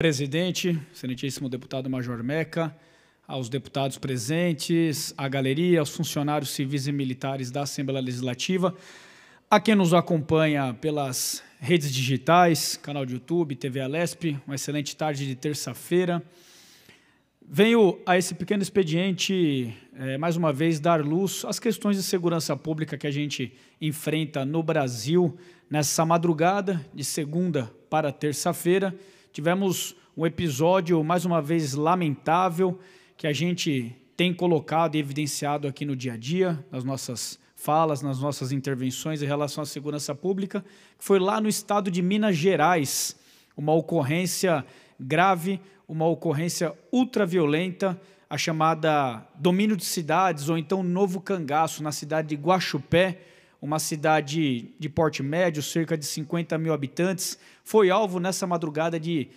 Presidente, excelentíssimo deputado Major Meca, aos deputados presentes, à galeria, aos funcionários civis e militares da Assembleia Legislativa, a quem nos acompanha pelas redes digitais, canal de YouTube, TV Alesp, uma excelente tarde de terça-feira. Venho a esse pequeno expediente, mais uma vez, dar luz às questões de segurança pública que a gente enfrenta no Brasil nessa madrugada de segunda para terça-feira. Tivemos um episódio, mais uma vez, lamentável, que a gente tem colocado e evidenciado aqui no dia a dia, nas nossas falas, nas nossas intervenções em relação à segurança pública, que foi lá no estado de Minas Gerais, uma ocorrência grave, uma ocorrência ultraviolenta, a chamada domínio de cidades, ou então novo cangaço, na cidade de Guaxupé, uma cidade de porte médio, cerca de 50 mil habitantes, foi alvo nessa madrugada de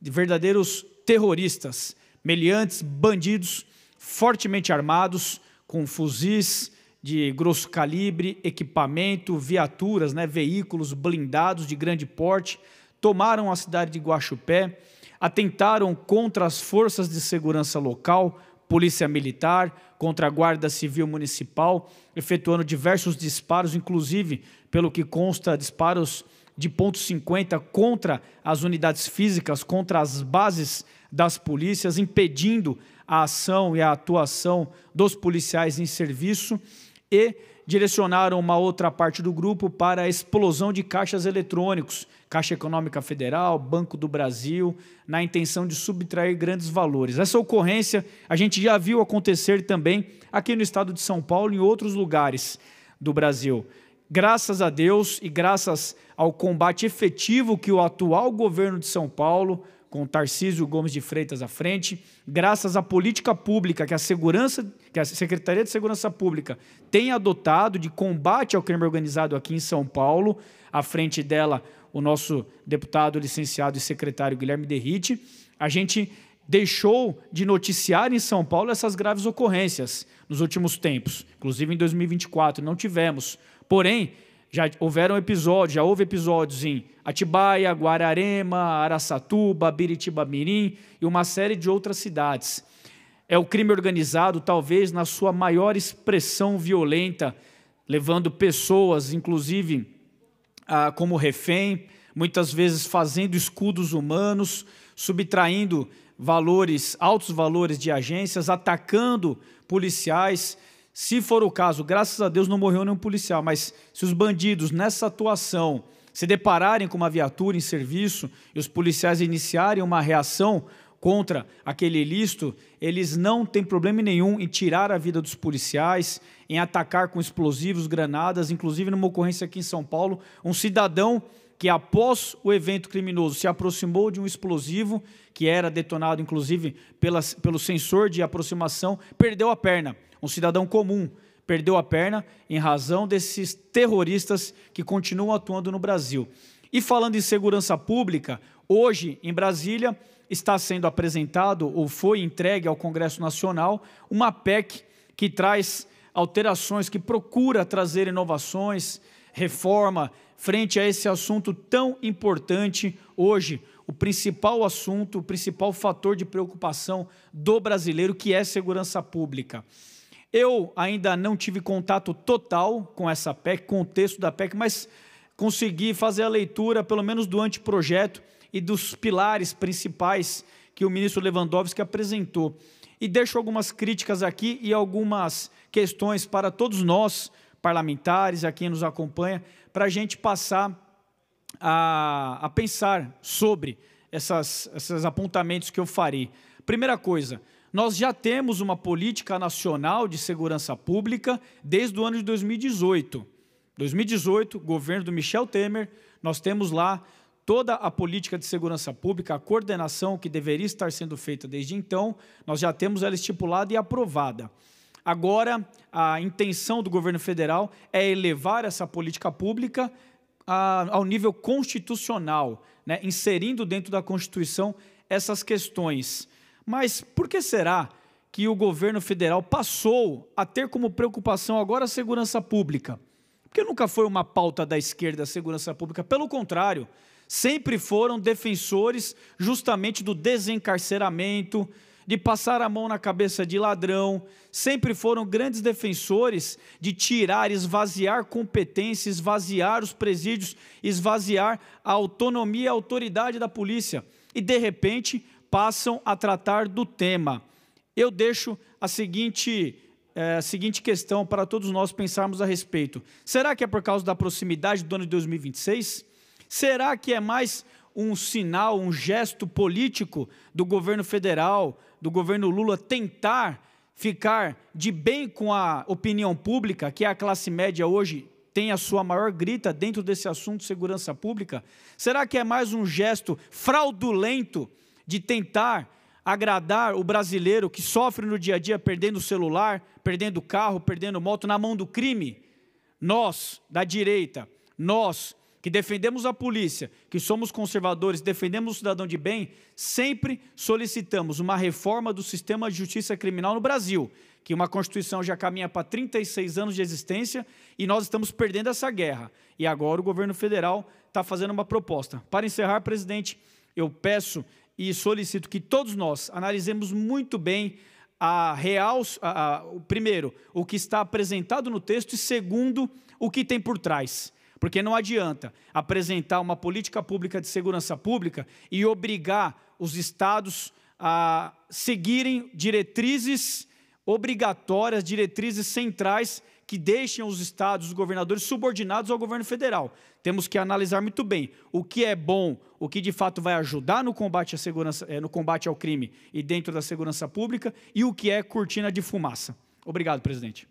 verdadeiros terroristas, meliantes, bandidos, fortemente armados, com fuzis de grosso calibre, equipamento, viaturas, veículos blindados de grande porte, tomaram a cidade de Guaxupé, atentaram contra as forças de segurança local, Polícia Militar, contra a Guarda Civil Municipal, efetuando diversos disparos, inclusive, pelo que consta, disparos de ponto .50 contra as unidades físicas, contra as bases das polícias, impedindo a ação e a atuação dos policiais em serviço e direcionaram uma outra parte do grupo para a explosão de caixas eletrônicos, Caixa Econômica Federal, Banco do Brasil, na intenção de subtrair grandes valores. Essa ocorrência a gente já viu acontecer também aqui no estado de São Paulo e em outros lugares do Brasil. Graças a Deus e graças ao combate efetivo que o atual governo de São Paulo, com Tarcísio Gomes de Freitas à frente, graças à política pública que a Secretaria de Segurança Pública tem adotado de combate ao crime organizado aqui em São Paulo, à frente dela o nosso deputado licenciado e secretário Guilherme Derrite, a gente deixou de noticiar em São Paulo essas graves ocorrências nos últimos tempos, inclusive em 2024 não tivemos, porém já houve episódios em Atibaia, Guararema, Araçatuba, Biritiba-Mirim e uma série de outras cidades. É o crime organizado, talvez, na sua maior expressão violenta, levando pessoas, inclusive, como refém, muitas vezes fazendo escudos humanos, subtraindo altos valores de agências, atacando policiais. Se for o caso, graças a Deus não morreu nenhum policial, mas se os bandidos nessa atuação se depararem com uma viatura em serviço e os policiais iniciarem uma reação contra aquele ilícito, eles não têm problema nenhum em tirar a vida dos policiais, em atacar com explosivos, granadas, inclusive numa ocorrência aqui em São Paulo, um cidadão que após o evento criminoso se aproximou de um explosivo, que era detonado inclusive pelo sensor de aproximação, perdeu a perna. Um cidadão comum perdeu a perna em razão desses terroristas que continuam atuando no Brasil. E falando em segurança pública, hoje em Brasília está sendo apresentado ou foi entregue ao Congresso Nacional uma PEC que traz alterações, que procura trazer inovações, reforma, frente a esse assunto tão importante hoje, o principal assunto, o principal fator de preocupação do brasileiro, que é segurança pública. Eu ainda não tive contato total com essa PEC, com o texto da PEC, mas consegui fazer a leitura, pelo menos do anteprojeto e dos pilares principais que o ministro Lewandowski apresentou. E deixo algumas críticas aqui e algumas questões para todos nós, parlamentares, a quem nos acompanha, para a gente passar a pensar sobre esses apontamentos que eu farei. Primeira coisa, nós já temos uma política nacional de segurança pública desde o ano de 2018. 2018, governo do Michel Temer, nós temos lá toda a política de segurança pública, a coordenação que deveria estar sendo feita desde então, nós já temos ela estipulada e aprovada. Agora, a intenção do governo federal é elevar essa política pública ao nível constitucional, inserindo dentro da Constituição essas questões. Mas por que será que o governo federal passou a ter como preocupação agora a segurança pública? Porque nunca foi uma pauta da esquerda a segurança pública, pelo contrário, sempre foram defensores justamente do desencarceramento, de passar a mão na cabeça de ladrão, sempre foram grandes defensores de tirar, esvaziar competência, esvaziar os presídios, esvaziar a autonomia e a autoridade da polícia. E, de repente, passam a tratar do tema. Eu deixo a seguinte questão para todos nós pensarmos a respeito. Será que é por causa da proximidade do ano de 2026? Será que é mais um sinal, um gesto político do governo federal, do governo Lula, tentar ficar de bem com a opinião pública, que a classe média hoje tem a sua maior grita dentro desse assunto de segurança pública? Será que é mais um gesto fraudulento de tentar agradar o brasileiro que sofre no dia a dia perdendo o celular, perdendo o carro, perdendo moto na mão do crime? Nós, da direita, nós que defendemos a polícia, que somos conservadores, defendemos o cidadão de bem, sempre solicitamos uma reforma do sistema de justiça criminal no Brasil, que uma Constituição já caminha para 36 anos de existência e nós estamos perdendo essa guerra. E agora o governo federal está fazendo uma proposta. Para encerrar, presidente, eu peço e solicito que todos nós analisemos muito bem primeiro, o que está apresentado no texto e, segundo, o que tem por trás. Porque não adianta apresentar uma política pública de segurança pública e obrigar os estados a seguirem diretrizes obrigatórias, diretrizes centrais que deixem os estados, os governadores subordinados ao governo federal. Temos que analisar muito bem o que é bom, o que de fato vai ajudar no combate à segurança, no combate ao crime e dentro da segurança pública, e o que é cortina de fumaça. Obrigado, presidente.